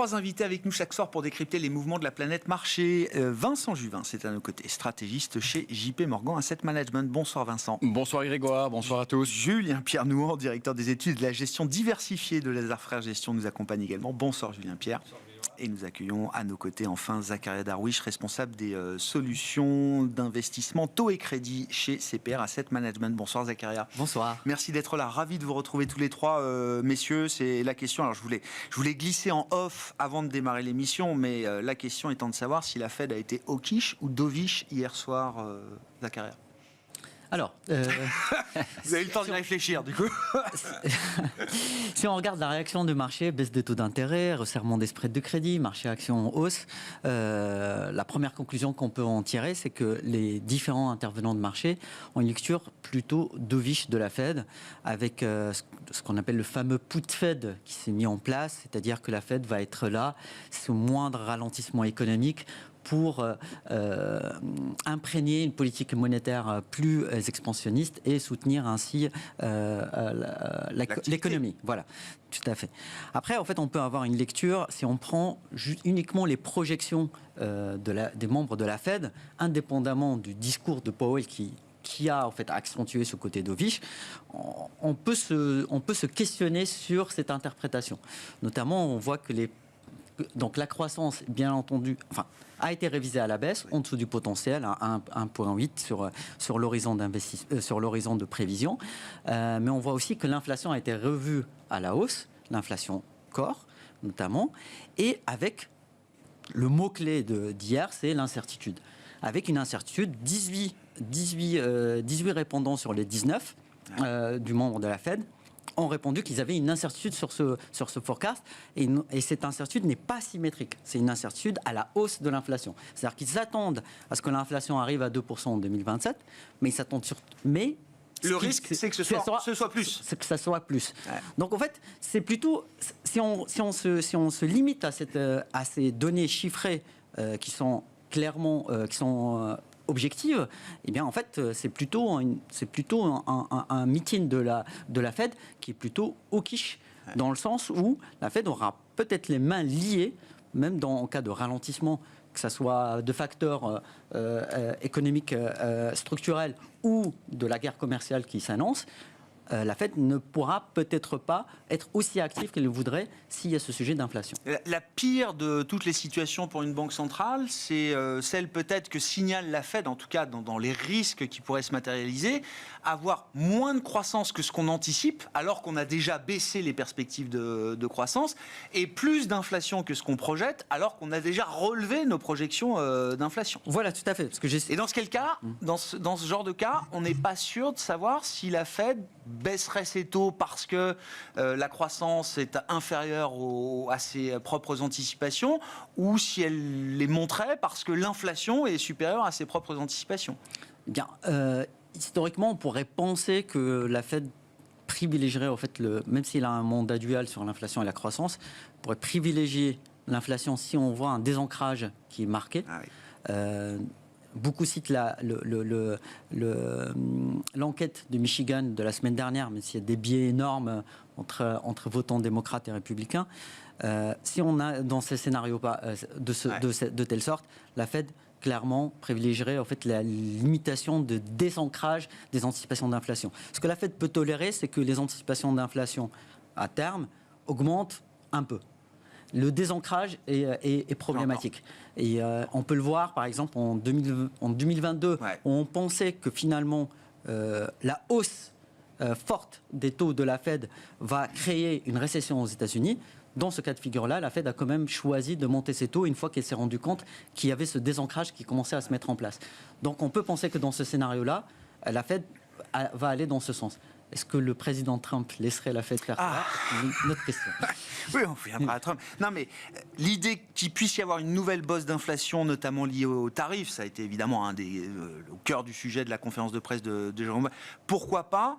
3 invités avec nous chaque soir pour décrypter les mouvements de la planète marché. Vincent Juvin, c'est à nos côtés, stratégiste chez JP Morgan Asset Management. Bonsoir Vincent. Bonsoir Grégoire, bonsoir à tous. Julien Pierre Nouan, directeur des études de la gestion diversifiée de Lazare Frères Gestion, nous accompagne également. Bonsoir Julien Pierre. Et nous accueillons à nos côtés enfin Zakaria Darwish, responsable des solutions d'investissement taux et crédit chez CPR Asset Management. Bonsoir Zakaria. Bonsoir. Merci d'être là, ravi de vous retrouver tous les trois, messieurs. C'est la question. Alors je voulais glisser en off avant de démarrer l'émission, mais la question étant de savoir si la Fed a été hawkish ou dovish hier soir, Zakaria. Alors, vous avez eu le temps d'y réfléchir, du coup. Si on regarde la réaction du marché, baisse des taux d'intérêt, resserrement des spreads de crédit, marché action en hausse, la première conclusion qu'on peut en tirer, c'est que les différents intervenants de marché ont une lecture plutôt dovish de la Fed, avec ce qu'on appelle le fameux put Fed qui s'est mis en place, c'est-à-dire que la Fed va être là, sous moindre ralentissement économique, pour imprégner une politique monétaire plus expansionniste et soutenir ainsi l'économie. Voilà, tout à fait. Après, en fait, on peut avoir une lecture, si on prend uniquement les projections des membres de la Fed, indépendamment du discours de Powell qui a en fait accentué ce côté dovish, on peut se questionner sur cette interprétation. Notamment, on voit que donc la croissance, bien entendu, a été révisée à la baisse, en dessous du potentiel, à 1,8 sur l'horizon sur l'horizon de prévision. Mais on voit aussi que l'inflation a été revue à la hausse, l'inflation corps notamment, et avec le mot-clé d'hier, c'est l'incertitude. Avec une incertitude, 18 répondants sur les 19 du membre de la Fed ont répondu qu'ils avaient une incertitude sur ce forecast, et cette incertitude n'est pas symétrique. C'est une incertitude à la hausse de l'inflation. C'est-à-dire qu'ils s'attendent à ce que l'inflation arrive à 2% en 2027, mais ils s'attendent le risque, c'est que ce soit plus. C'est que ça soit plus. Ouais. Donc en fait, c'est plutôt, si on se limite à ces données chiffrées qui sont clairement, objective, eh bien en fait c'est plutôt un meeting de la Fed qui est plutôt hawkish, dans le sens où la Fed aura peut-être les mains liées, même en cas de ralentissement, que ce soit de facteurs économiques structurels ou de la guerre commerciale qui s'annonce. La Fed ne pourra peut-être pas être aussi active qu'elle le voudrait s'il y a ce sujet d'inflation. La pire de toutes les situations pour une banque centrale, c'est celle peut-être que signale la Fed, en tout cas dans les risques qui pourraient se matérialiser, avoir moins de croissance que ce qu'on anticipe, alors qu'on a déjà baissé les perspectives de croissance, et plus d'inflation que ce qu'on projette, alors qu'on a déjà relevé nos projections d'inflation. Voilà, tout à fait. Et dans quel cas, dans ce genre de cas, on n'est pas sûr de savoir si la Fed baisserait ses taux parce que la croissance est inférieure à ses propres anticipations, ou si elle les montrait parce que l'inflation est supérieure à ses propres anticipations. Bien, historiquement, on pourrait penser que la Fed privilégierait, en fait, même s'il a un mandat dual sur l'inflation et la croissance, pourrait privilégier l'inflation si on voit un désancrage qui est marqué. Ah oui. Beaucoup citent l'enquête de Michigan de la semaine dernière, mais s'il y a des biais énormes entre votants démocrates et républicains, si on a dans ces scénarios de telle sorte, la Fed clairement privilégierait en fait la limitation de désancrage des anticipations d'inflation. Ce que la Fed peut tolérer, c'est que les anticipations d'inflation à terme augmentent un peu. Le désancrage est problématique. Et on peut le voir, par exemple, en 2022, où on pensait que finalement, la hausse forte des taux de la Fed va créer une récession aux États-Unis. Dans ce cas de figure-là, la Fed a quand même choisi de monter ses taux une fois qu'elle s'est rendue compte qu'il y avait ce désancrage qui commençait à se mettre en place. Donc on peut penser que dans ce scénario-là, la Fed va aller dans ce sens. Est-ce que le président Trump laisserait la Fed faire ça ? Une autre question. Oui, on reviendra à Trump. Non, mais l'idée qu'il puisse y avoir une nouvelle bosse d'inflation, notamment liée aux tarifs, ça a été évidemment au cœur du sujet de la conférence de presse de Jérôme Powell. Pourquoi pas ?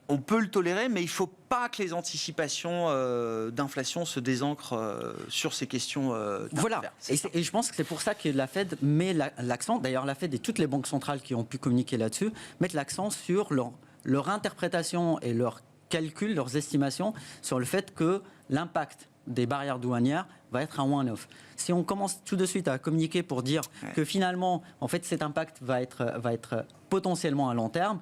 On peut le tolérer, mais il ne faut pas que les anticipations d'inflation se désancrent sur ces questions. Voilà, et je pense que c'est pour ça que la Fed met l'accent, d'ailleurs la Fed et toutes les banques centrales qui ont pu communiquer là-dessus, mettent l'accent sur leur interprétation et leur calculs, leurs estimations sur le fait que l'impact des barrières douanières va être un one-off. Si on commence tout de suite à communiquer pour dire que finalement, en fait, cet impact va être potentiellement à long terme,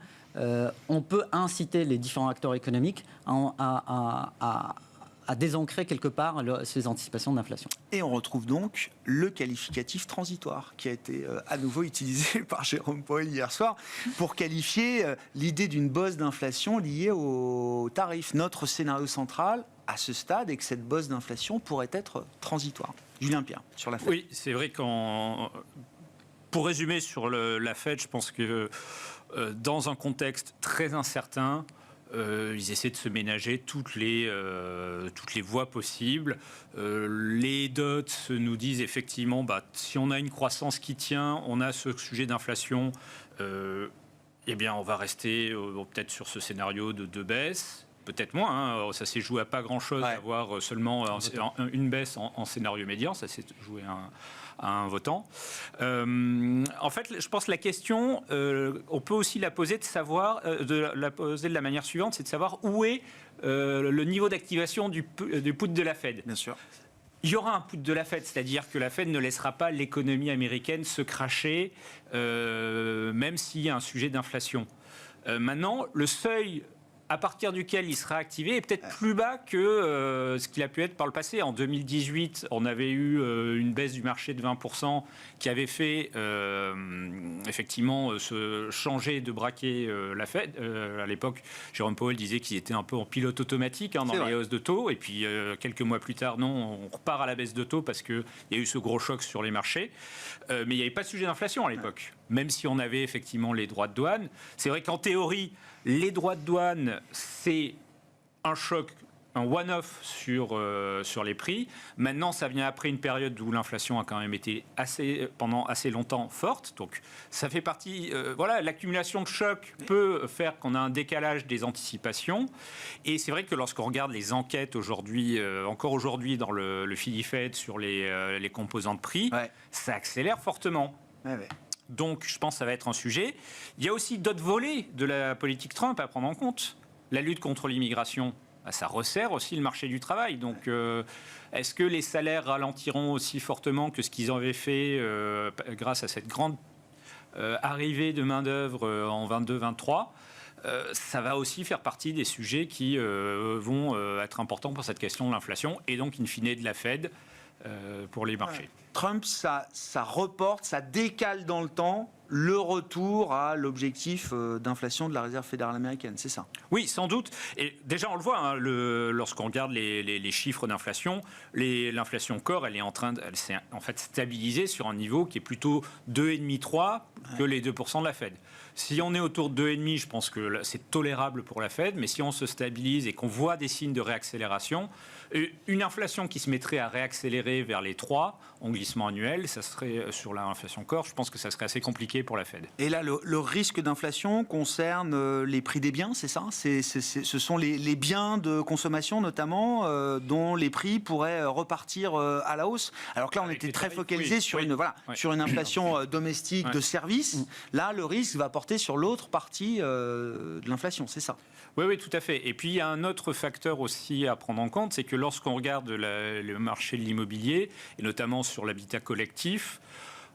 on peut inciter les différents acteurs économiques à désancrer quelque part ces anticipations d'inflation. Et on retrouve donc le qualificatif transitoire qui a été à nouveau utilisé par Jérôme Powell hier soir pour qualifier l'idée d'une bosse d'inflation liée aux tarifs. Notre scénario central à ce stade est que cette bosse d'inflation pourrait être transitoire. Julien Pierre, sur la Fed. Oui, c'est vrai pour résumer sur la Fed, je pense que dans un contexte très incertain, ils essaient de se ménager toutes les voies possibles. Les dots nous disent effectivement, si on a une croissance qui tient, on a ce sujet d'inflation, eh bien on va rester peut-être sur ce scénario de baisse. Peut-être moins, ça s'est joué à pas grand-chose d'avoir seulement une baisse en scénario médian, ça s'est joué à un votant. En fait, je pense que la question, on peut aussi la poser de la manière suivante, c'est de savoir où est le niveau d'activation du put de la Fed. Bien sûr. Il y aura un put de la Fed, c'est-à-dire que la Fed ne laissera pas l'économie américaine se cracher, même s'il y a un sujet d'inflation. Maintenant, le seuil à partir duquel il sera activé est peut-être plus bas que ce qu'il a pu être par le passé. En 2018, on avait eu une baisse du marché de 20% qui avait fait effectivement se changer de braquet la Fed. À l'époque, Jérôme Powell disait qu'ils étaient un peu en pilote automatique dans les hausses de taux. Et puis, quelques mois plus tard, non, on repart à la baisse de taux parce qu'il y a eu ce gros choc sur les marchés. Mais il n'y avait pas de sujet d'inflation à l'époque. Même si on avait effectivement les droits de douane. C'est vrai qu'en théorie, les droits de douane, c'est un choc, un one-off sur les prix. Maintenant, ça vient après une période où l'inflation a quand même été pendant assez longtemps forte. Donc, ça fait partie... l'accumulation de chocs peut faire qu'on a un décalage des anticipations. Et c'est vrai que lorsqu'on regarde les enquêtes aujourd'hui, encore aujourd'hui dans le FIDI-Fed sur les composants de prix, ça accélère fortement. Donc, je pense que ça va être un sujet. Il y a aussi d'autres volets de la politique Trump à prendre en compte. La lutte contre l'immigration, ça resserre aussi le marché du travail. Donc, est-ce que les salaires ralentiront aussi fortement que ce qu'ils avaient fait grâce à cette grande arrivée de main-d'œuvre en 22-23 ? Ça va aussi faire partie des sujets qui vont être importants pour cette question de l'inflation et donc, in fine, de la Fed pour les marchés. Trump, ça reporte, ça décale dans le temps le retour à l'objectif d'inflation de la Réserve fédérale américaine, c'est ça? Oui, sans doute. Et déjà, on le voit, lorsqu'on regarde les chiffres d'inflation, l'inflation core, elle s'est en fait stabilisée sur un niveau qui est plutôt 2,5-3 que les 2% de la Fed. Si on est autour de 2,5, je pense que c'est tolérable pour la Fed, mais si on se stabilise et qu'on voit des signes de réaccélération, une inflation qui se mettrait à réaccélérer vers les 3 en glissement annuel, ça serait sur l'inflation core, je pense que ça serait assez compliqué pour la Fed. Et là, le risque d'inflation concerne les prix des biens, c'est ça? Ce sont les biens de consommation notamment dont les prix pourraient repartir à la hausse. Alors que là, on était très focalisé sur une inflation domestique de services. Là, le risque va porter sur l'autre partie de l'inflation, c'est ça? Oui, tout à fait. Et puis, il y a un autre facteur aussi à prendre en compte, c'est que lorsqu'on regarde le marché de l'immobilier, et notamment sur l'habitat collectif,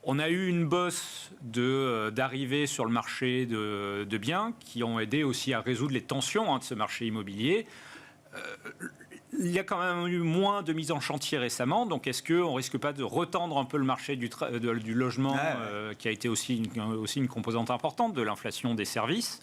on a eu une bosse d'arrivée sur le marché de biens qui ont aidé aussi à résoudre les tensions de ce marché immobilier. Il y a quand même eu moins de mise en chantier récemment, donc est-ce qu'on ne risque pas de retendre un peu le marché du logement, qui a été aussi une composante importante de l'inflation des services?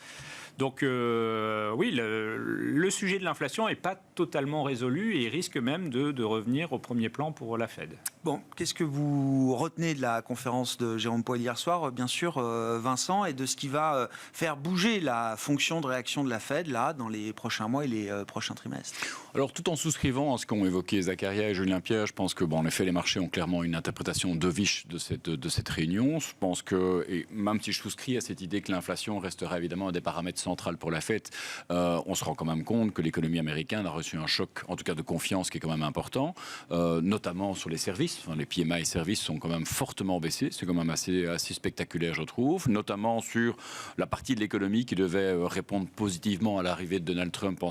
Donc oui, le sujet de l'inflation n'est pas totalement résolu et il risque même de revenir au premier plan pour la Fed. Bon, qu'est-ce que vous retenez de la conférence de Jérôme Powell hier soir, bien sûr, Vincent, et de ce qui va faire bouger la fonction de réaction de la Fed là, dans les prochains mois et les prochains trimestres? Alors, tout en souscrivant à ce qu'ont évoqué Zacharia et Julien Pierre, je pense que, en effet, les marchés ont clairement une interprétation dovish de cette réunion. Je pense que, et même si je souscris à cette idée que l'inflation restera évidemment un des paramètres centraux pour la Fed, on se rend quand même compte que l'économie américaine a reçu un choc, en tout cas de confiance, qui est quand même important, notamment sur les services. Enfin, les PMI services sont quand même fortement baissés. C'est quand même assez spectaculaire, je trouve, notamment sur la partie de l'économie qui devait répondre positivement à l'arrivée de Donald Trump en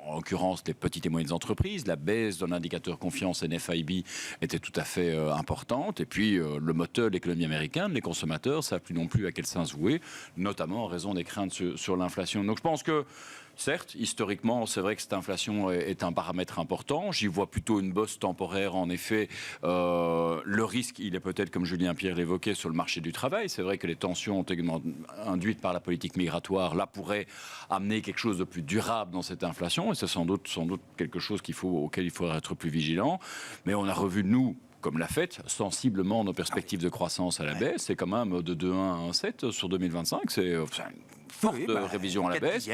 en l'occurrence les petites et moyennes entreprises. La baisse de l'indicateur confiance NFIB était tout à fait importante. Et puis le moteur de l'économie américaine, les consommateurs, ne savent plus non plus à quel sens vouer, notamment en raison des craintes sur l'inflation. Donc je pense que certes, historiquement, c'est vrai que cette inflation est un paramètre important. J'y vois plutôt une bosse temporaire, en effet. Le risque, il est peut-être, comme Julien Pierre l'évoquait, sur le marché du travail. C'est vrai que les tensions induites par la politique migratoire, là, pourraient amener quelque chose de plus durable dans cette inflation. Et c'est sans doute quelque chose auquel il faudra être plus vigilant. Mais on a revu, nous, comme l'a fait, sensiblement nos perspectives de croissance à la baisse. C'est quand même de 2,1 à 1,7 sur 2025. C'est une forte révision à la baisse.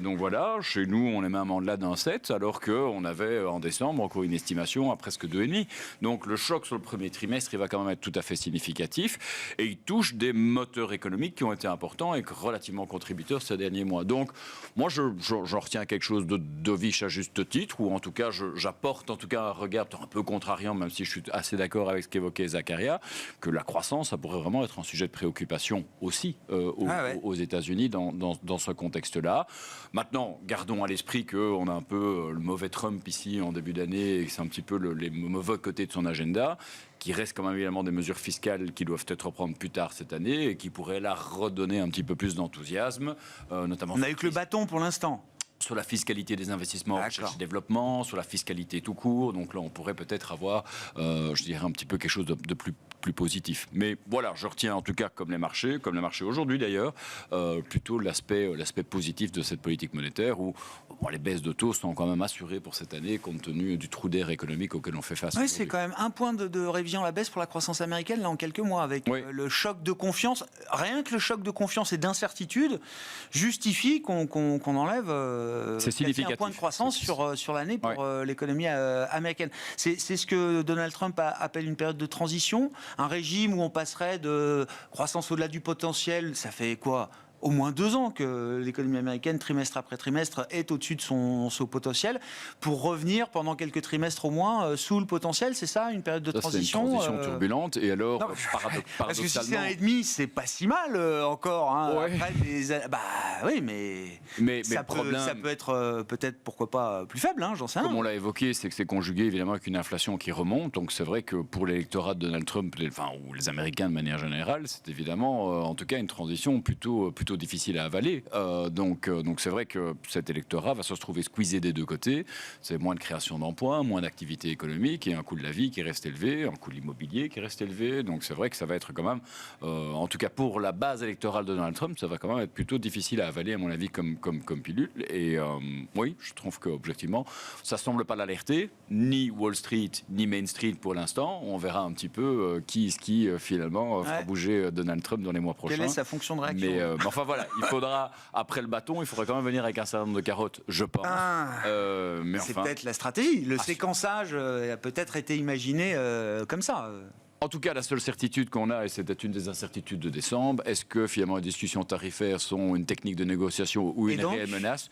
Donc voilà, chez nous, on est même en delà d'un 7, alors qu'on avait en décembre encore une estimation à presque 2,5. Donc le choc sur le premier trimestre, il va quand même être tout à fait significatif. Et il touche des moteurs économiques qui ont été importants et relativement contributeurs ces derniers mois. Donc moi, j'en retiens quelque chose de dovish à juste titre, ou en tout cas, j'apporte en tout cas un regard un peu contrariant, même si je suis assez d'accord avec ce qu'évoquait Zakaria, que la croissance, ça pourrait vraiment être un sujet de préoccupation aussi aux États-Unis dans ce contexte-là. Maintenant, gardons à l'esprit qu'on a un peu le mauvais Trump ici en début d'année et que c'est un petit peu les mauvais côtés de son agenda, qui reste quand même évidemment des mesures fiscales qui doivent être reprendre plus tard cette année et qui pourraient là redonner un petit peu plus d'enthousiasme, notamment... On a eu que le bâton pour l'instant. Sur la fiscalité des investissements en recherche et développement, sur la fiscalité tout court. Donc là, on pourrait peut-être avoir, je dirais, un petit peu quelque chose de plus positif. Mais voilà, je retiens en tout cas, comme les marchés aujourd'hui d'ailleurs, plutôt l'aspect positif de cette politique monétaire où les baisses de taux sont quand même assurées pour cette année compte tenu du trou d'air économique auquel on fait face. Oui, c'est quand même un point de révision à la baisse pour la croissance américaine là en quelques mois avec le choc de confiance. Rien que le choc de confiance et d'incertitude justifie qu'on enlève c'est significatif. Un point de croissance sur l'année pour l'économie américaine. C'est ce que Donald Trump appelle une période de transition, un régime où on passerait de croissance au-delà du potentiel. Ça fait quoi ? Au moins 2 ans que l'économie américaine, trimestre après trimestre, est au-dessus de son potentiel, pour revenir pendant quelques trimestres au moins sous le potentiel, c'est ça, une période de transition. C'est une transition turbulente, et alors, paradoxalement... Parce que si c'est 1,5, c'est pas si mal encore. Hein. Après, mais ça peut être peut-être, pourquoi pas, plus faible, hein, j'en sais rien. Comme on l'a évoqué, c'est que c'est conjugué évidemment avec une inflation qui remonte, donc c'est vrai que pour l'électorat de Donald Trump, ou les Américains de manière générale, c'est évidemment, en tout cas, une transition plutôt difficile à avaler. Donc c'est vrai que cet électorat va se retrouver squeezé des deux côtés. C'est moins de création d'emplois, moins d'activité économique et un coût de la vie qui reste élevé, un coût de l'immobilier qui reste élevé. Donc c'est vrai que ça va être quand même, en tout cas pour la base électorale de Donald Trump, ça va quand même être plutôt difficile à avaler à mon avis comme pilule. Et oui, je trouve qu'objectivement, ça semble pas l'alerter, ni Wall Street, ni Main Street pour l'instant. On verra un petit peu qui finalement fera bouger Donald Trump dans les mois prochains. Quelle est sa fonction de réaction? Mais enfin voilà, il faudra, après le bâton, il faudra quand même venir avec un certain nombre de carottes, je pense. Mais c'est peut-être la stratégie. Le séquençage a peut-être été imaginé comme ça. En tout cas, la seule certitude qu'on a, et c'était une des incertitudes de décembre, est-ce que finalement les discussions tarifaires sont une technique de négociation ou une réelle menace ?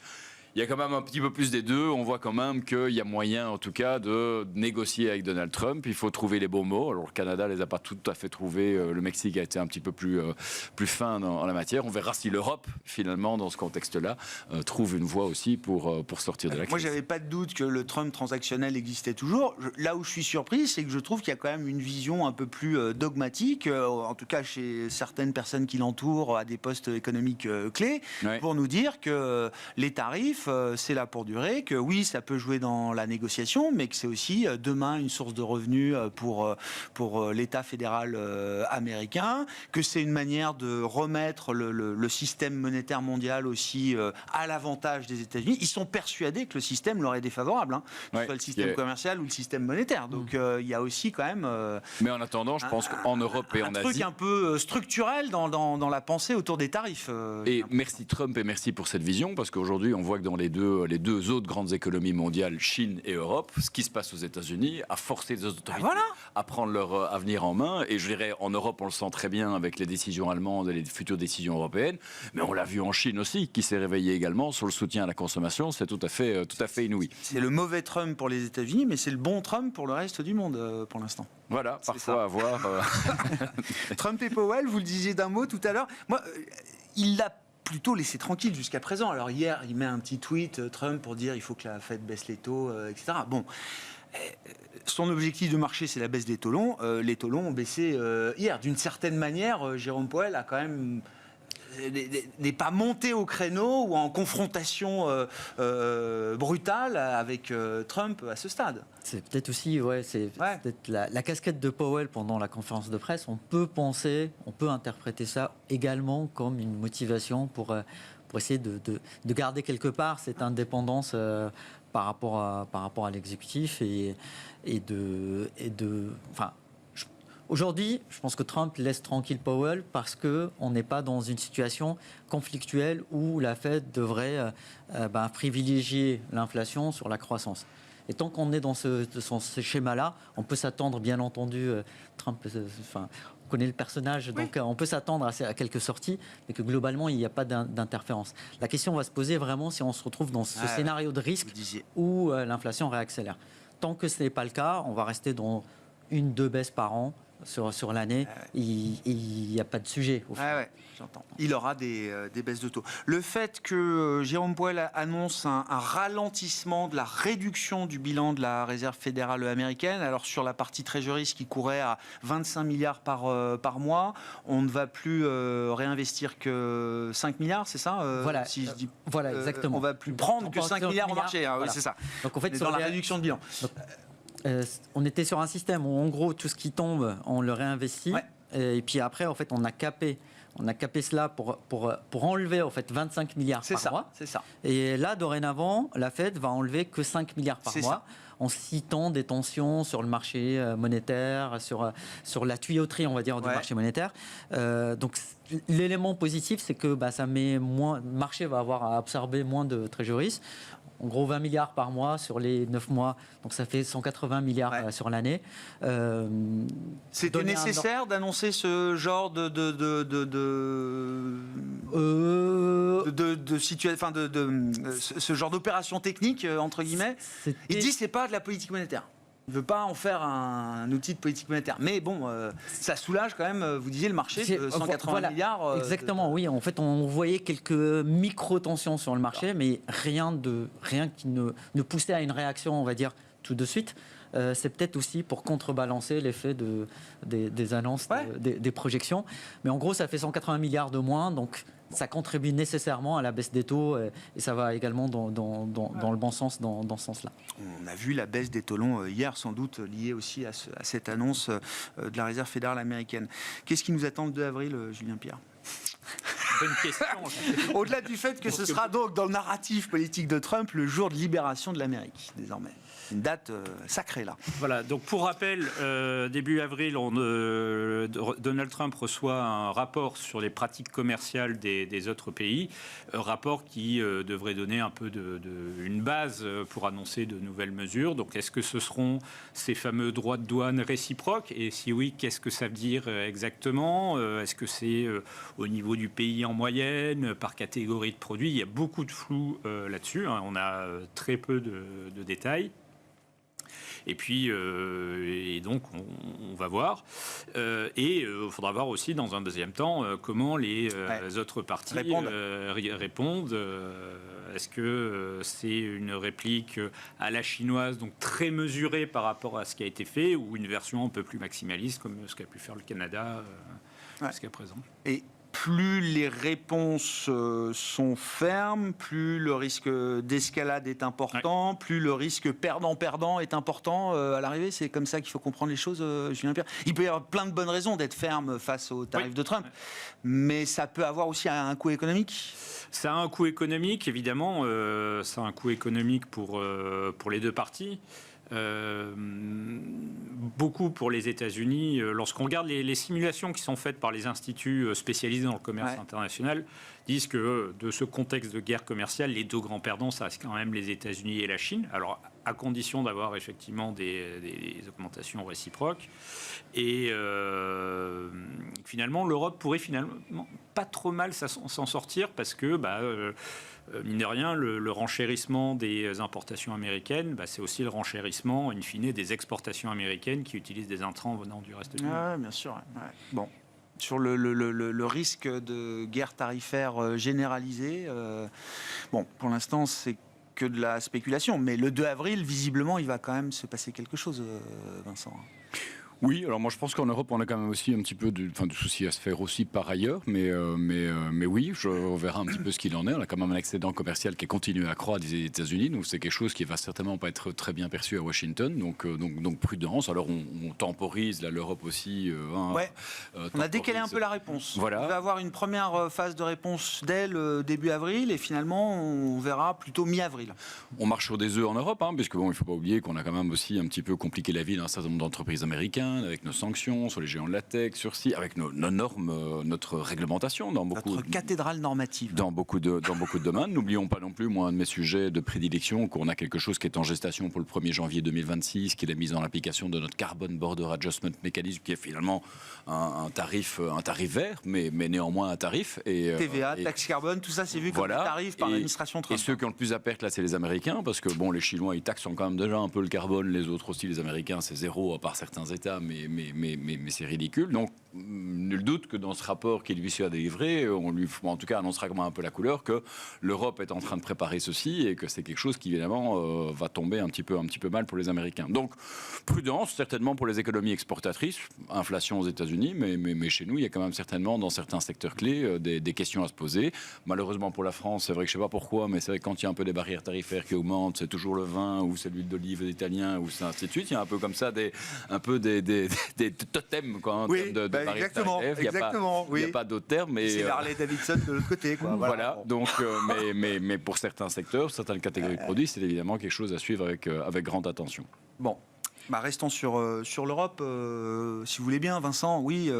Il y a quand même un petit peu plus des deux. On voit quand même qu'il y a moyen, en tout cas, de négocier avec Donald Trump. Il faut trouver les bons mots. Alors, le Canada ne les a pas tout à fait trouvés. Le Mexique a été un petit peu plus fin en la matière. On verra si l'Europe, finalement, dans ce contexte-là, trouve une voie aussi pour sortir de la crise. Moi, je n'avais pas de doute que le Trump transactionnel existait toujours. Là où je suis surpris, c'est que je trouve qu'il y a quand même une vision un peu plus dogmatique, en tout cas chez certaines personnes qui l'entourent à des postes économiques clés, pour nous dire que les tarifs, c'est là pour durer, que oui, ça peut jouer dans la négociation, mais que c'est aussi demain une source de revenus pour l'État fédéral américain, que c'est une manière de remettre le système monétaire mondial aussi à l'avantage des États-Unis. Ils sont persuadés que le système leur est défavorable, hein, que ce soit le système commercial ou le système monétaire. Donc il y a aussi quand même... mais en attendant, je pense qu'en Europe et en Asie... Un truc un peu structurel dans la pensée autour des tarifs. Et merci Trump et merci pour cette vision, parce qu'aujourd'hui, on voit que dans les deux autres grandes économies mondiales, Chine et Europe, ce qui se passe aux États-Unis a forcé les autorités à prendre leur avenir en main. Et je dirais, en Europe, on le sent très bien avec les décisions allemandes et les futures décisions européennes. Mais on l'a vu en Chine aussi, qui s'est réveillé également sur le soutien à la consommation. C'est tout à fait inouï. C'est le mauvais Trump pour les États-Unis, mais c'est le bon Trump pour le reste du monde pour l'instant. Voilà, parfois à voir. Trump et Powell, vous le disiez d'un mot tout à l'heure. Moi, il l'a plutôt laissé tranquille jusqu'à présent. Alors hier, il met un petit tweet, Trump, pour dire il faut que la Fed baisse les taux, etc. Bon, son objectif de marché, c'est la baisse des taux longs. Les taux longs ont baissé hier. D'une certaine manière, Jérôme Powell a quand même n'est pas monté au créneau ou en confrontation brutale avec Trump à ce stade. C'est peut-être aussi, peut-être la casquette de Powell pendant la conférence de presse. On peut interpréter ça également comme une motivation pour essayer de garder quelque part cette indépendance par rapport à l'exécutif aujourd'hui, je pense que Trump laisse tranquille Powell parce qu'on n'est pas dans une situation conflictuelle où la Fed devrait privilégier l'inflation sur la croissance. Et tant qu'on est dans ce schéma-là, on peut s'attendre, bien entendu, Trump, on connaît le personnage, donc on peut s'attendre à quelques sorties, mais que globalement, il n'y a pas d'interférence. La question va se poser vraiment si on se retrouve dans ce scénario de risque où l'inflation réaccélère. Tant que ce n'est pas le cas, on va rester dans 1-2 baisses par an sur l'année. Il n'y a pas de sujet. J'entends. Il aura des baisses de taux. Le fait que Jérôme Powell annonce un ralentissement de la réduction du bilan de la réserve fédérale américaine, alors sur la partie trésorerie qui courait à 25 milliards par mois, on ne va plus réinvestir que 5 milliards, c'est ça si je dis, exactement. On ne va plus prendre que 5 milliards au marché. Voilà. Oui, c'est ça. Donc, en fait, dans la réduction de bilan. On était sur un système où, en gros, tout ce qui tombe, on le réinvestit. Et puis après, en fait, on a capé cela pour enlever en fait 25 milliards par mois. C'est ça. Et là, dorénavant, la Fed va enlever que 5 milliards par mois. En citant des tensions sur le marché monétaire, sur la tuyauterie, on va dire, du marché monétaire. Donc, l'élément positif, c'est que le marché va avoir à absorber moins de trésoreries. En gros, 20 milliards par mois sur les 9 mois. Donc, ça fait 180 milliards sur l'année. C'était nécessaire d'annoncer ce genre de situation, ce genre d'opération technique, entre guillemets. Il dit c'est pas de la politique monétaire. Il ne veut pas en faire un outil de politique monétaire. Mais bon, ça soulage quand même, vous disiez, le marché de 180 milliards. Exactement, oui. En fait, on voyait quelques micro-tensions sur le marché, mais rien qui ne poussait à une réaction, on va dire, tout de suite. C'est peut-être aussi pour contrebalancer l'effet des annonces, des projections. Mais en gros, ça fait 180 milliards de moins, donc ça contribue nécessairement à la baisse des taux et ça va également dans le bon sens, dans ce sens-là. On a vu la baisse des taux longs hier, sans doute liée aussi à cette annonce de la Réserve fédérale américaine. Qu'est-ce qui nous attend le 2 avril, Julien Pierre ? Bonne question. Au-delà du fait que ce sera donc dans le narratif politique de Trump le jour de libération de l'Amérique, désormais. Une date sacrée, là. Voilà, donc pour rappel, début avril, Donald Trump reçoit un rapport sur les pratiques commerciales des autres pays, rapport qui devrait donner un peu une base pour annoncer de nouvelles mesures. Donc est-ce que ce seront ces fameux droits de douane réciproques ? Et si oui, qu'est-ce que ça veut dire exactement ? Est-ce que c'est au niveau du pays en moyenne, par catégorie de produits ? Il y a beaucoup de flou là-dessus. On a très peu de détails. Et puis, et donc, on va voir. Et il faudra voir aussi, dans un deuxième temps, comment les autres parties répondent. Est-ce que c'est une réplique à la chinoise, donc très mesurée par rapport à ce qui a été fait, ou une version un peu plus maximaliste, comme ce qu'a pu faire le Canada jusqu'à présent ? Et plus les réponses sont fermes, plus le risque d'escalade est important, plus le risque perdant-perdant est important à l'arrivée. C'est comme ça qu'il faut comprendre les choses, Julien Pierre. Il peut y avoir plein de bonnes raisons d'être ferme face aux tarifs de Trump, mais ça peut avoir aussi un coût économique. Ça a un coût économique, évidemment. Ça a un coût économique pour les deux parties. Beaucoup pour les États-Unis. Lorsqu'on regarde les simulations qui sont faites par les instituts spécialisés dans le commerce international, disent que de ce contexte de guerre commerciale, les deux grands perdants, ça reste quand même les États-Unis et la Chine. Alors, à condition d'avoir effectivement des augmentations réciproques. Et finalement, l'Europe pourrait finalement pas trop mal s'en sortir parce que mine de rien, le renchérissement des importations américaines, c'est aussi le renchérissement, in fine, des exportations américaines qui utilisent des intrants venant du reste du monde. Bien sûr. Ouais. Bon. sur le risque de guerre tarifaire généralisée. Bon, pour l'instant, c'est que de la spéculation, mais le 2 avril, visiblement, il va quand même se passer quelque chose, Vincent. Oui, alors moi je pense qu'en Europe on a quand même aussi un petit peu de soucis à se faire aussi par ailleurs, mais oui, on verra un petit peu ce qu'il en est. On a quand même un excédent commercial qui continue à croître des États-Unis, donc c'est quelque chose qui va certainement pas être très bien perçu à Washington, donc prudence. Alors on temporise, là l'Europe aussi. On a décalé un peu la réponse. Voilà. On va avoir une première phase de réponse dès le début avril, et finalement on verra plutôt mi-avril. On marche sur des œufs en Europe, puisque bon, il ne faut pas oublier qu'on a quand même aussi un petit peu compliqué la vie d'un certain nombre d'entreprises américaines, avec nos sanctions sur les géants de la tech, avec nos normes, notre réglementation dans beaucoup notre cathédrale normative. Dans beaucoup de domaines. N'oublions pas non plus, moi, un de mes sujets de prédilection, qu'on a quelque chose qui est en gestation pour le 1er janvier 2026, qui est la mise en application de notre Carbon Border Adjustment Mechanism, qui est finalement un tarif vert, mais néanmoins un tarif. TVA, taxe carbone, tout ça, c'est vu comme des tarifs par l'administration Trump. Et ceux qui ont le plus à perdre, là, c'est les Américains, parce que bon, les Chinois, ils taxent quand même déjà un peu le carbone, les autres aussi, les Américains, c'est zéro, à part certains États, mais c'est ridicule. Donc, nul doute que dans ce rapport qu'il lui a délivré, on lui, en tout cas, annoncera comment un peu la couleur que l'Europe est en train de préparer ceci et que c'est quelque chose qui, évidemment, va tomber un petit peu mal pour les Américains. Donc, prudence, certainement pour les économies exportatrices, inflation aux États-Unis, mais chez nous, il y a quand même certainement, dans certains secteurs clés, des questions à se poser. Malheureusement pour la France, c'est vrai que je ne sais pas pourquoi, mais c'est vrai que quand il y a un peu des barrières tarifaires qui augmentent, c'est toujours le vin ou c'est l'huile d'olive italien ou c'est ainsi de suite. Il y a un peu comme ça des totems quoi, en termes de barrières tarifaires. Il n'y a pas d'autre terme. C'est l'Harley Davidson de l'autre côté. Quoi. Voilà. Donc, mais pour certains secteurs, certaines catégories de produits, c'est évidemment quelque chose à suivre avec grande attention. Bon. Restons sur l'Europe, si vous voulez bien, Vincent. Oui,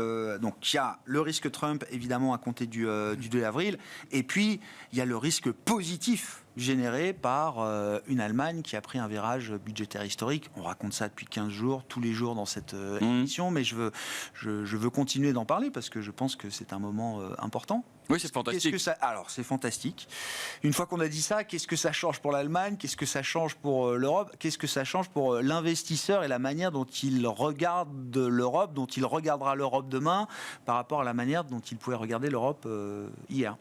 donc il y a le risque Trump, évidemment, à compter du 2 avril. Et puis, il y a le risque positif généré par une Allemagne qui a pris un virage budgétaire historique. On raconte ça depuis 15 jours, tous les jours dans cette émission, mais je veux continuer d'en parler parce que je pense que c'est un moment important. Oui, c'est fantastique. Alors, c'est fantastique. Une fois qu'on a dit ça, qu'est-ce que ça change pour l'Allemagne? Qu'est-ce que ça change pour l'Europe? Qu'est-ce que ça change pour l'investisseur et la manière dont il regarde l'Europe, dont il regardera l'Europe demain par rapport à la manière dont il pouvait regarder l'Europe hier?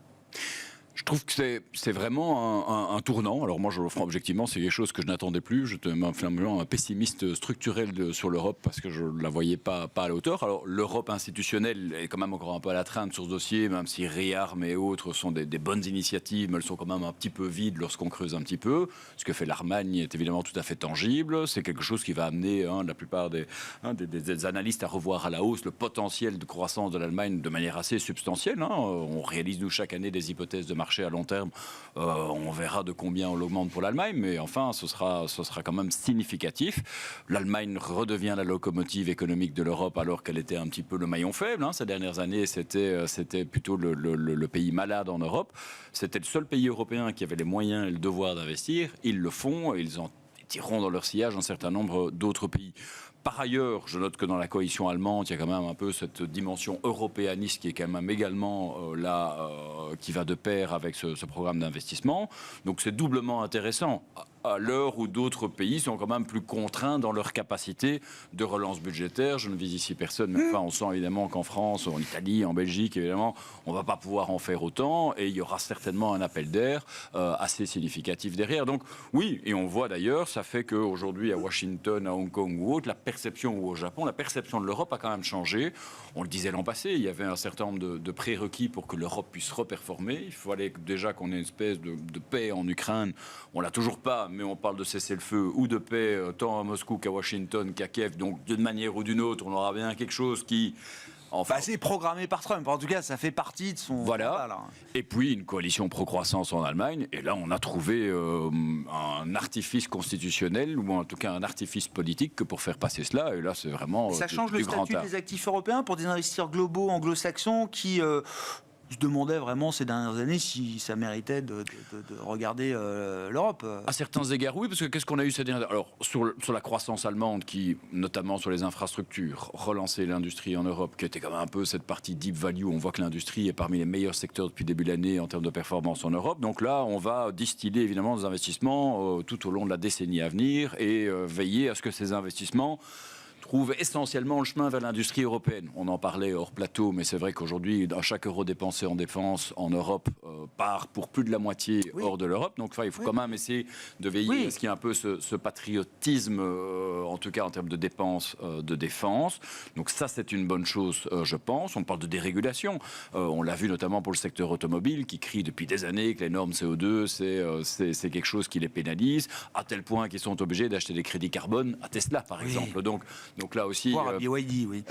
Je trouve que c'est vraiment un tournant. Alors moi, objectivement, c'est quelque chose que je n'attendais plus. J'étais un pessimiste structurel sur l'Europe parce que je ne la voyais pas à la hauteur. Alors l'Europe institutionnelle est quand même encore un peu à la traîne sur ce dossier, même si REARM et autres sont des bonnes initiatives, mais elles sont quand même un petit peu vides lorsqu'on creuse un petit peu. Ce que fait l'Allemagne est évidemment tout à fait tangible. C'est quelque chose qui va amener la plupart des analystes à revoir à la hausse le potentiel de croissance de l'Allemagne de manière assez substantielle. On réalise, nous, chaque année des hypothèses de marché à long terme, on verra de combien on l'augmente pour l'Allemagne, mais enfin, ce sera quand même significatif. L'Allemagne redevient la locomotive économique de l'Europe alors qu'elle était un petit peu le maillon faible. Ces dernières années, c'était plutôt le pays malade en Europe. C'était le seul pays européen qui avait les moyens et le devoir d'investir. Ils le font et ils en tireront dans leur sillage un certain nombre d'autres pays. Par ailleurs, je note que dans la coalition allemande, il y a quand même un peu cette dimension européaniste qui est quand même également qui va de pair avec ce programme d'investissement. Donc c'est doublement intéressant à l'heure où d'autres pays sont quand même plus contraints dans leur capacité de relance budgétaire. Je ne vise ici personne, mais enfin, on sent évidemment qu'en France, en Italie, en Belgique, évidemment, on ne va pas pouvoir en faire autant et il y aura certainement un appel d'air assez significatif derrière. Donc oui, et on voit d'ailleurs, ça fait qu'aujourd'hui à Washington, à Hong Kong ou autre, la perception, ou au Japon, la perception de l'Europe a quand même changé. On le disait l'an passé, il y avait un certain nombre de prérequis pour que l'Europe puisse reperformer. Il fallait déjà qu'on ait une espèce de paix en Ukraine. On l'a toujours pas, mais on parle de cessez-le-feu ou de paix tant à Moscou qu'à Washington qu'à Kiev. Donc d'une manière ou d'une autre, on aura bien quelque chose qui... Enfin, c'est programmé par Trump. En tout cas, ça fait partie de son... Voilà. Et puis, une coalition pro-croissance en Allemagne. Et là, on a trouvé un artifice constitutionnel, ou en tout cas un artifice politique, que pour faire passer cela. Et là, c'est vraiment ça change le statut des actifs européens pour des investisseurs globaux anglo-saxons qui... Je demandais vraiment ces dernières années si ça méritait de regarder l'Europe. À certains égards, oui, parce que qu'est-ce qu'on a eu ces dernières années? Alors, sur la croissance allemande, qui, notamment sur les infrastructures, relançait l'industrie en Europe, qui était quand même un peu cette partie deep value. On voit que l'industrie est parmi les meilleurs secteurs depuis le début de l'année en termes de performance en Europe. Donc là, on va distiller évidemment des investissements tout au long de la décennie à venir et veiller à ce que ces investissements trouve essentiellement le chemin vers l'industrie européenne. On en parlait hors plateau, mais c'est vrai qu'aujourd'hui, dans chaque euro dépensé en défense en Europe part pour plus de la moitié hors de l'Europe. Donc il faut quand même essayer de veiller à ce qu'il y ait un peu ce patriotisme, en tout cas en termes de dépenses de défense. Donc ça, c'est une bonne chose, je pense. On parle de dérégulation. On l'a vu notamment pour le secteur automobile qui crie depuis des années que les normes CO2, c'est quelque chose qui les pénalise, à tel point qu'ils sont obligés d'acheter des crédits carbone à Tesla, par exemple. Donc là aussi... Voir à BYD, oui.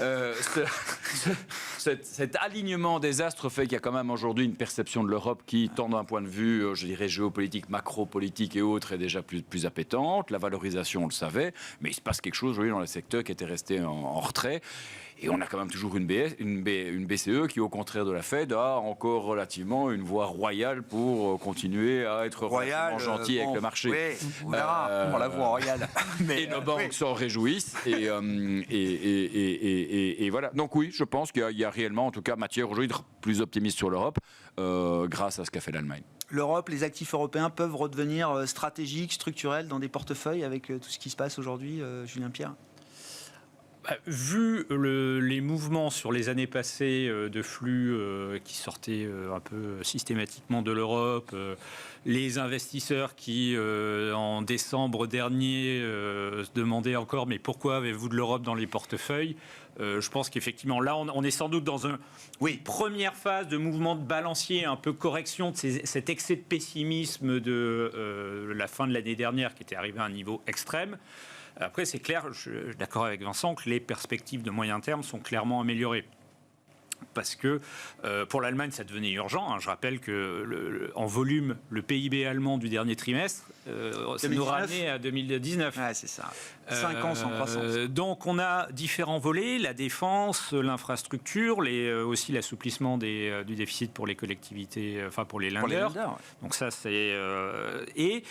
Cet alignement des astres fait qu'il y a quand même aujourd'hui une perception de l'Europe qui, tant d'un point de vue, je dirais, géopolitique, macro-politique et autres, est déjà plus appétante. La valorisation, on le savait, mais il se passe quelque chose aujourd'hui dans les secteurs qui étaient restés en retrait. Et on a quand même toujours une BCE qui, au contraire de la Fed, a encore relativement une voie royale pour continuer à être relativement gentil avec le marché. Oui, on verra pour la voie royale. Et nos banques s'en réjouissent. Et voilà. Donc oui, je pense qu'il y a réellement, en tout cas, matière aujourd'hui d'être plus optimiste sur l'Europe grâce à ce qu'a fait l'Allemagne. L'Europe, les actifs européens peuvent redevenir stratégiques, structurels dans des portefeuilles avec tout ce qui se passe aujourd'hui, Julien Pierre? Vu les mouvements sur les années passées de flux qui sortaient un peu systématiquement de l'Europe, les investisseurs qui, en décembre dernier, se demandaient encore « mais pourquoi avez-vous de l'Europe dans les portefeuilles ?» Je pense qu'effectivement, là, on est sans doute dans une première phase de mouvement de balancier, un peu correction de cet excès de pessimisme de la fin de l'année dernière qui était arrivé à un niveau extrême. Après, c'est clair, je suis d'accord avec Vincent, que les perspectives de moyen terme sont clairement améliorées. Parce que pour l'Allemagne, ça devenait urgent. Je rappelle que en volume, le PIB allemand du dernier trimestre, ça nous ramenait à 2019. Ouais, c'est ça. 5 ans sans croissance. Donc on a différents volets, la défense, l'infrastructure, aussi l'assouplissement du déficit pour les collectivités, enfin pour les lenders. Donc ça, c'est... et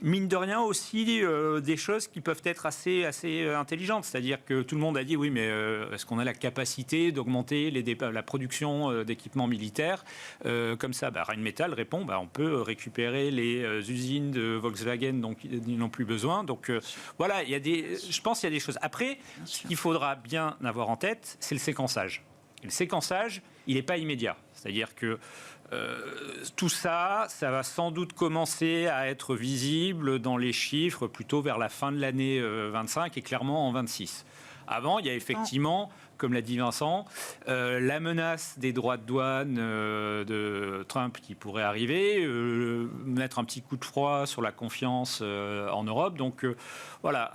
mine de rien aussi des choses qui peuvent être assez intelligentes. C'est-à-dire que tout le monde a dit oui, mais est-ce qu'on a la capacité d'augmenter la production d'équipements militaires comme ça? Rheinmetall répond on peut récupérer les usines de Volkswagen dont ils n'ont plus besoin. Donc voilà, je pense qu'il y a des choses. Après, ce qu'il faudra bien avoir en tête, c'est le séquençage. Et le séquençage, il n'est pas immédiat. C'est-à-dire que tout ça va sans doute commencer à être visible dans les chiffres plutôt vers la fin de l'année 25 et clairement en 26. Avant, il y a effectivement, comme l'a dit Vincent, la menace des droits de douane de Trump qui pourrait arriver, mettre un petit coup de froid sur la confiance en Europe. Donc voilà.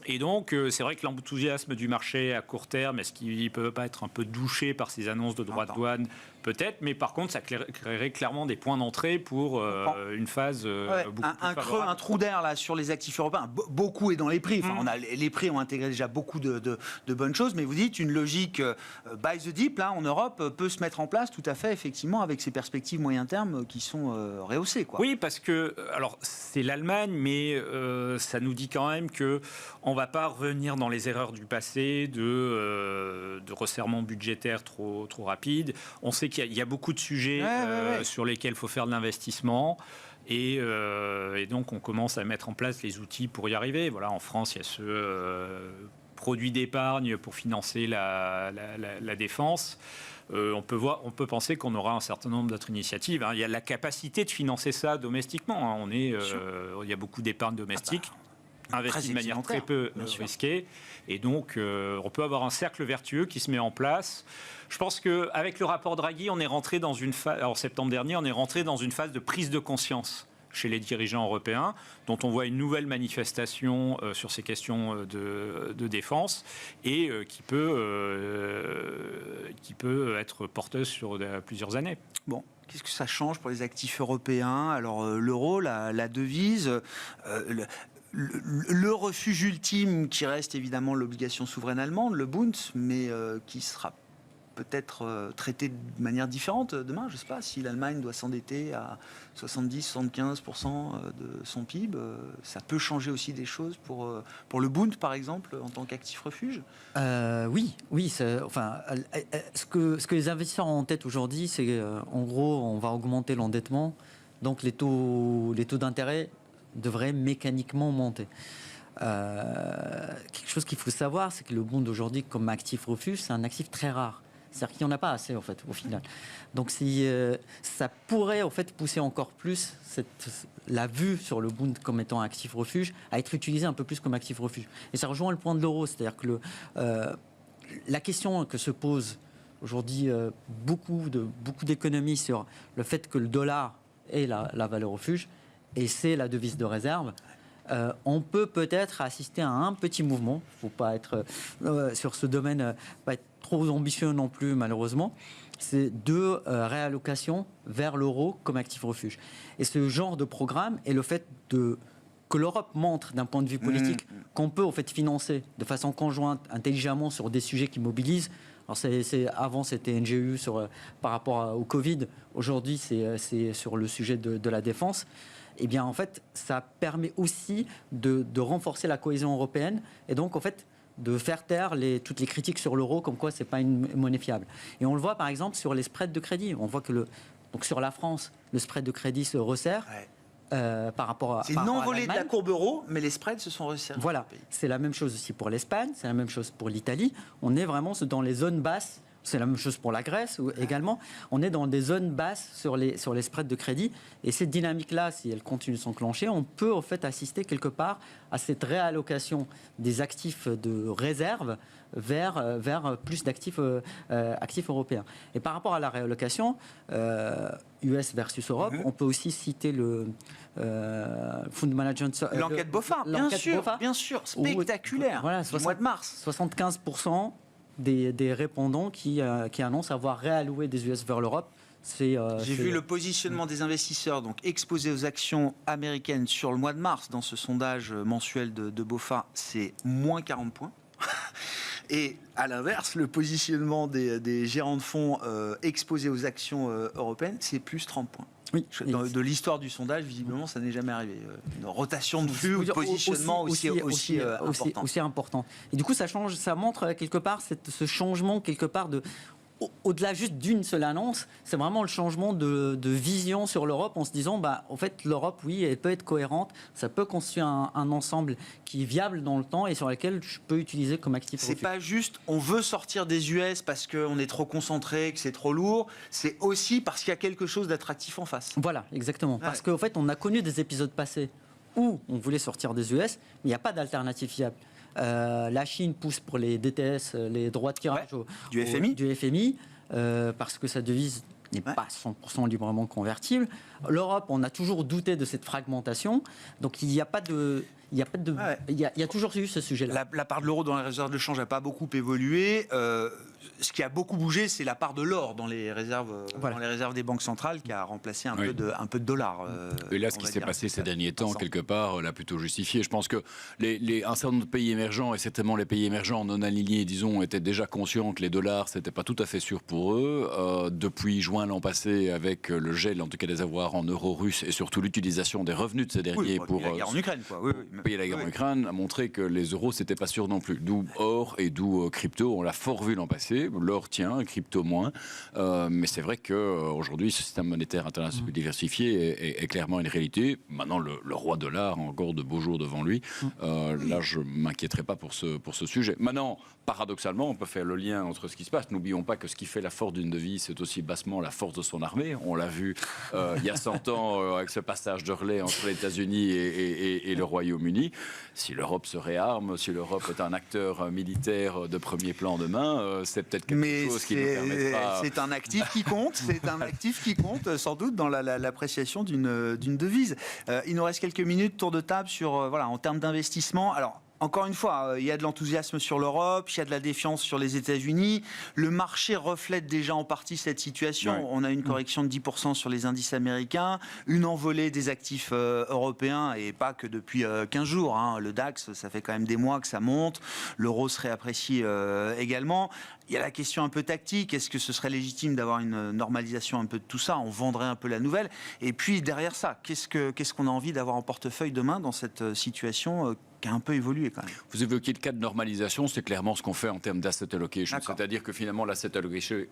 Et donc, c'est vrai que l'enthousiasme du marché à court terme, est-ce qu'il ne peut pas être un peu douché par ces annonces de droits de douane? Peut-être, mais par contre, ça créerait clairement des points d'entrée pour une phase beaucoup plus favorable. Un trou d'air là sur les actifs européens. Beaucoup est dans les prix. Enfin, les prix ont intégré déjà beaucoup de bonnes choses, mais vous dites une logique buy the dip là en Europe peut se mettre en place tout à fait effectivement avec ces perspectives moyen terme qui sont rehaussées, quoi. Oui, parce que alors c'est l'Allemagne, mais ça nous dit quand même que on va pas revenir dans les erreurs du passé de resserrement budgétaire trop rapide. On sait qu'il y a beaucoup de sujets sur lesquels il faut faire de l'investissement. Et donc, on commence à mettre en place les outils pour y arriver. Voilà, en France, il y a ce produit d'épargne pour financer la défense. On peut penser qu'on aura un certain nombre d'autres initiatives. Il y a la capacité de financer ça domestiquement. Il y a beaucoup d'épargne domestique. Investi de manière très peu risquée. Et donc, on peut avoir un cercle vertueux qui se met en place. Je pense qu'avec le rapport Draghi, on est rentré dans une phase, en septembre dernier, on est rentré dans une phase de prise de conscience chez les dirigeants européens, dont on voit une nouvelle manifestation sur ces questions de défense et qui peut être porteuse sur plusieurs années. Bon. Qu'est-ce que ça change pour les actifs européens? Alors, l'euro, la devise... Le refuge ultime qui reste évidemment l'obligation souveraine allemande, le Bund, mais qui sera peut-être traité de manière différente demain. Je ne sais pas si l'Allemagne doit s'endetter à 70-75% de son PIB. Ça peut changer aussi des choses pour le Bund, par exemple, en tant qu'actif refuge. Oui. Ce que les investisseurs ont en tête aujourd'hui, c'est en gros, on va augmenter l'endettement. Donc les taux d'intérêt devrait mécaniquement monter. quelque chose qu'il faut savoir, c'est que le bond aujourd'hui, comme actif refuge, c'est un actif très rare. C'est-à-dire qu'il n'y en a pas assez, en fait, au final. Donc, ça pourrait, en fait, pousser encore plus la vue sur le bond comme étant actif refuge à être utilisé un peu plus comme actif refuge. Et ça rejoint le point de l'euro. C'est-à-dire que la question que se pose aujourd'hui beaucoup d'économies sur le fait que le dollar est la valeur refuge et c'est la devise de réserve. On peut peut-être assister à un petit mouvement. Il ne faut pas être sur ce domaine, pas être trop ambitieux non plus, malheureusement. C'est de réallocation vers l'euro comme actif refuge. Et ce genre de programme et le fait que l'Europe montre d'un point de vue politique qu'on peut en fait financer de façon conjointe, intelligemment sur des sujets qui mobilisent. Alors avant c'était NGU par rapport au Covid. Aujourd'hui c'est sur le sujet de la défense. Eh bien, en fait, ça permet aussi de renforcer la cohésion européenne et donc, en fait, de faire taire toutes les critiques sur l'euro, comme quoi c'est pas une monnaie fiable. Et on le voit, par exemple, sur les spreads de crédit. On voit que donc sur la France, le spread de crédit se resserre. Par rapport à. C'est une envolée de la courbe euro, mais les spreads se sont resserrés. Voilà, c'est la même chose aussi pour l'Espagne, c'est la même chose pour l'Italie. On est vraiment dans les zones basses. C'est la même chose pour la Grèce également. On est dans des zones basses sur les spreads de crédit. Et cette dynamique-là, si elle continue de s'enclencher, on peut en fait assister quelque part à cette réallocation des actifs de réserve vers plus d'actifs actifs européens. Et par rapport à la réallocation, US versus Europe, on peut aussi citer le Fund Management... L'enquête BOFA, bien sûr, spectaculaire, voilà, du mois de mars. 75% des répondants qui annoncent avoir réalloué des US vers l'Europe. J'ai vu le positionnement des investisseurs donc exposés aux actions américaines sur le mois de mars dans ce sondage mensuel de BOFA, c'est moins 40 points. Et à l'inverse, le positionnement des gérants de fonds exposés aux actions européennes, c'est plus 30 points. Oui. De l'histoire du sondage, visiblement, ça n'est jamais arrivé. Une rotation de flux ou de positionnement aussi important. Et du coup, ça montre quelque part ce changement quelque part au-delà juste d'une seule annonce, c'est vraiment le changement de vision sur l'Europe en se disant, en fait, l'Europe, oui, elle peut être cohérente, ça peut construire un ensemble qui est viable dans le temps et sur lequel je peux utiliser comme actif. C'est pas juste, on veut sortir des US parce qu'on est trop concentré, que c'est trop lourd, c'est aussi parce qu'il y a quelque chose d'attractif en face. Voilà, exactement. Parce qu'en fait, on a connu des épisodes passés où on voulait sortir des US, mais il n'y a pas d'alternative fiable. La Chine pousse pour les DTS, les droits de tirage du FMI, parce que sa devise n'est pas 100% librement convertible. L'Europe, on a toujours douté de cette fragmentation, donc il n'y a pas de... Il y a toujours eu ce sujet-là. La part de l'euro dans les réserves de change n'a pas beaucoup évolué. Ce qui a beaucoup bougé, c'est la part de l'or dans les réserves, dans les réserves des banques centrales qui a remplacé un peu de dollar. Et là, ce qui s'est passé ces derniers temps, quelque part, l'a plutôt justifié. Je pense que un certain nombre de pays émergents, et certainement les pays émergents non alignés, disons, étaient déjà conscients que les dollars, c'était pas tout à fait sûr pour eux. Depuis juin l'an passé, avec le gel, en tout cas des avoirs en euros russes, et surtout l'utilisation des revenus de ces derniers pour la guerre en Ukraine, quoi. payer la guerre en Ukraine, a montré que les euros, c'était pas sûr non plus. D'où or et d'où crypto, on l'a fort vu l'an passé. L'or tient, crypto moins. Mais c'est vrai qu'aujourd'hui, ce système monétaire international diversifié est clairement une réalité. Maintenant, le roi dollar a encore de beaux jours devant lui. Là, je ne m'inquiéterai pas pour ce sujet. Maintenant, paradoxalement, on peut faire le lien entre ce qui se passe. N'oublions pas que ce qui fait la force d'une devise, c'est aussi bassement la force de son armée. On l'a vu il y a 100 ans avec ce passage de relais entre les États-Unis et le Royaume-Uni. Si l'Europe se réarme, si l'Europe est un acteur militaire de premier plan demain, c'est peut-être quelque chose qui nous permettra... C'est un actif qui compte, sans doute dans l'appréciation d'une devise. Il nous reste quelques minutes, tour de table sur, en termes d'investissement. Alors, encore une fois, il y a de l'enthousiasme sur l'Europe, il y a de la défiance sur les États-Unis. Le marché reflète déjà en partie cette situation. Ouais. On a une correction de 10% sur les indices américains, une envolée des actifs européens, et pas que depuis 15 jours. Le DAX, ça fait quand même des mois que ça monte. L'euro se réapprécie également. il y a la question un peu tactique. Est-ce que ce serait légitime d'avoir une normalisation un peu de tout ça? On vendrait un peu la nouvelle. Et puis derrière ça, qu'est-ce qu'on a envie d'avoir en portefeuille demain dans cette situation qui a un peu évolué quand même? Vous évoquez le cas de normalisation, c'est clairement ce qu'on fait en termes d'asset allocation. D'accord. C'est-à-dire que finalement, l'asset allocation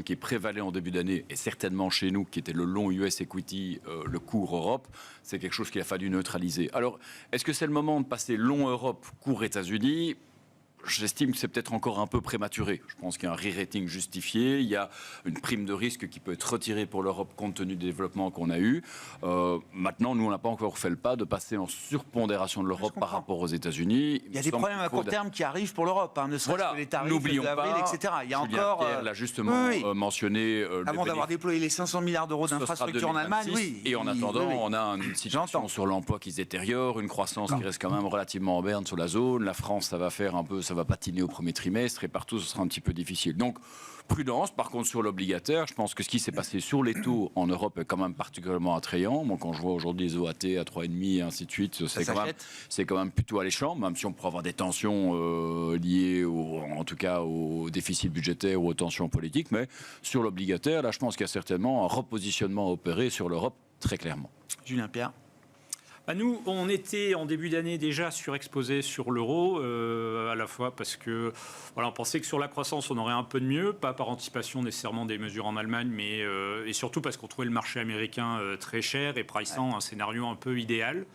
qui prévalait en début d'année, et certainement chez nous, qui était le long US equity, le court Europe, c'est quelque chose qu'il a fallu neutraliser. Alors, est-ce que c'est le moment de passer long Europe, court États-Unis? J'estime que c'est peut-être encore un peu prématuré. Je pense qu'il y a un re-rating justifié, il y a une prime de risque qui peut être retirée pour l'Europe compte tenu des développements qu'on a eus. Maintenant, nous, on n'a pas encore fait le pas de passer en surpondération de l'Europe par rapport aux États-Unis. Il y a des problèmes à court terme qui arrivent pour l'Europe, ne serait-ce que les tarifs d'avril, etc. Il y a encore... Pierre l'a justement mentionné. Avant d'avoir déployé les 500 milliards d'euros d'infrastructures en Allemagne, oui. Et en attendant, on a une situation sur l'emploi qui se détériore, une croissance qui reste quand même relativement en berne sur la zone. La France, ça va faire un peu... Ça va patiner au premier trimestre et partout ce sera un petit peu difficile. Donc prudence. Par contre sur l'obligataire, je pense que ce qui s'est passé sur les taux en Europe est quand même particulièrement attrayant. Moi quand je vois aujourd'hui les OAT à 3,5 et ainsi de suite, c'est quand même plutôt alléchant, même si on pourrait avoir des tensions liées en tout cas au déficit budgétaire ou aux tensions politiques. Mais sur l'obligataire, là je pense qu'il y a certainement un repositionnement à opérer sur l'Europe très clairement. Julien Pierre. Nous, on était en début d'année déjà surexposé sur l'euro, à la fois parce que voilà, on pensait que sur la croissance, on aurait un peu de mieux, pas par anticipation nécessairement des mesures en Allemagne, mais et surtout parce qu'on trouvait le marché américain très cher et pricing un scénario un peu idéal.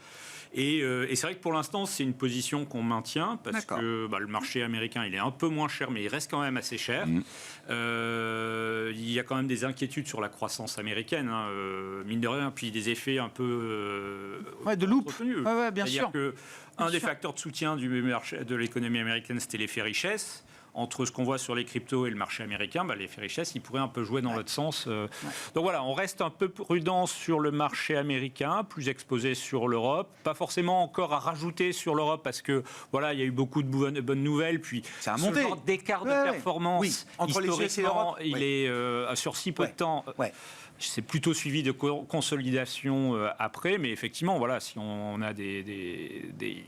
Et c'est vrai que pour l'instant, c'est une position qu'on maintient parce que le marché américain, il est un peu moins cher, mais il reste quand même assez cher. Il y a quand même des inquiétudes sur la croissance américaine, mine de rien, puis des effets un peu de loupe. Bien sûr. Un des facteurs de soutien de l'économie américaine, c'était l'effet richesse. Entre ce qu'on voit sur les cryptos et le marché américain, l'effet richesse, il pourrait un peu jouer dans l'autre sens. Donc voilà, on reste un peu prudent sur le marché américain, plus exposé sur l'Europe. Pas forcément encore à rajouter sur l'Europe parce que voilà, il y a eu beaucoup de bonnes nouvelles. Puis ça a monté. Ce genre d'écart de performance, entre les US et l'Europe, il est sur si peu de temps. C'est plutôt suivi de consolidation après, mais effectivement, voilà, si on a des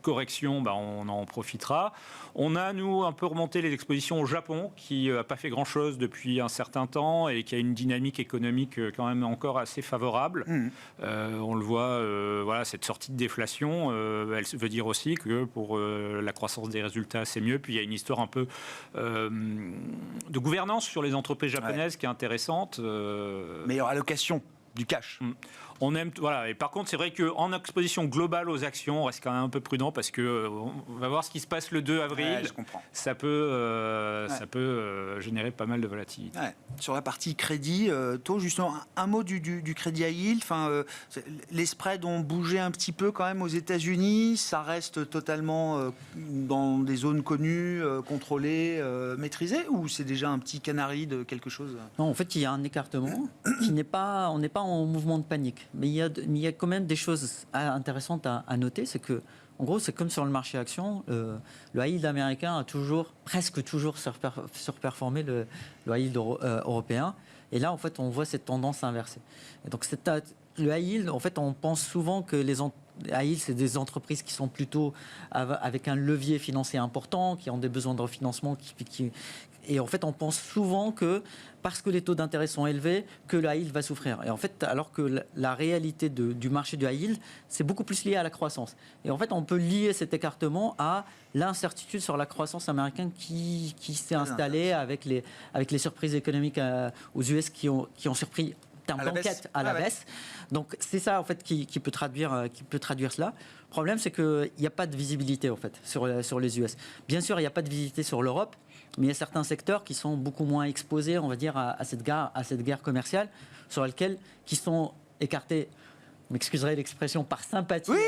corrections, on en profitera. On a, nous, un peu remonté les expositions au Japon, qui n'a pas fait grand-chose depuis un certain temps et qui a une dynamique économique quand même encore assez favorable. On le voit, voilà, cette sortie de déflation, elle veut dire aussi que pour la croissance des résultats, c'est mieux. Puis il y a une histoire un peu de gouvernance sur les entreprises japonaises qui est intéressante. Meilleure allocation du cash. On aime, voilà. Et par contre, c'est vrai qu'en exposition globale aux actions, on reste quand même un peu prudent parce que on va voir ce qui se passe le 2 avril. Je comprends. Ça peut, générer pas mal de volatilité. Sur la partie crédit, taux, justement, un mot du crédit high yield. Les spreads ont bougé un petit peu quand même aux États-Unis. Ça reste totalement dans des zones connues, contrôlées, maîtrisées, ou c'est déjà un petit canari de quelque chose? Non, en fait, il y a un écartement qui n'est pas, on n'est pas en mouvement de panique. Mais il y a quand même des choses intéressantes à noter, c'est que, en gros, c'est comme sur le marché action, le high yield américain a presque toujours surperformé le high yield européen. Et là, en fait, on voit cette tendance inversée. Et donc, le high yield, en fait, on pense souvent que les high yield, c'est des entreprises qui sont plutôt avec un levier financier important, qui ont des besoins de refinancement, et en fait, on pense souvent que parce que les taux d'intérêt sont élevés, que le high yield va souffrir. Et en fait, alors que la réalité du marché du high yield, c'est beaucoup plus lié à la croissance. Et en fait, on peut lier cet écartement à l'incertitude sur la croissance américaine qui s'est installée avec les surprises économiques aux US qui ont surpris en banquette à la baisse. Donc c'est ça en fait qui peut traduire cela. Le problème c'est qu'il n'y a pas de visibilité en fait sur les US. Bien sûr il n'y a pas de visibilité sur l'Europe, mais il y a certains secteurs qui sont beaucoup moins exposés, on va dire, à cette guerre commerciale, sur lesquels qui sont écartés. M'excuserez l'expression par sympathie. Oui,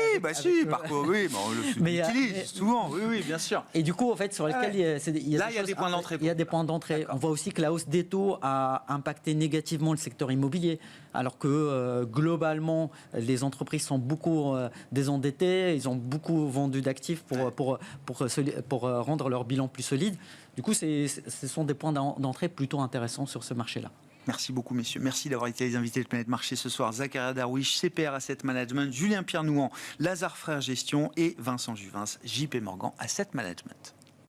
on l'utilise souvent. Oui, bien sûr. Et du coup, en fait, sur lesquels il y a des points d'entrée. Il y a des points d'entrée. On voit aussi que la hausse des taux a impacté négativement le secteur immobilier, alors que globalement, les entreprises sont beaucoup désendettées. Ils ont beaucoup vendu d'actifs pour rendre leur bilan plus solide. Du coup, ce sont des points d'entrée plutôt intéressants sur ce marché-là. Merci beaucoup, messieurs. Merci d'avoir été les invités de Planète Marché ce soir. Zakaria Darwish, CPR Asset Management, Julien Pierre Nouan, Lazare Frères Gestion et Vincent Juvin, JP Morgan Asset Management.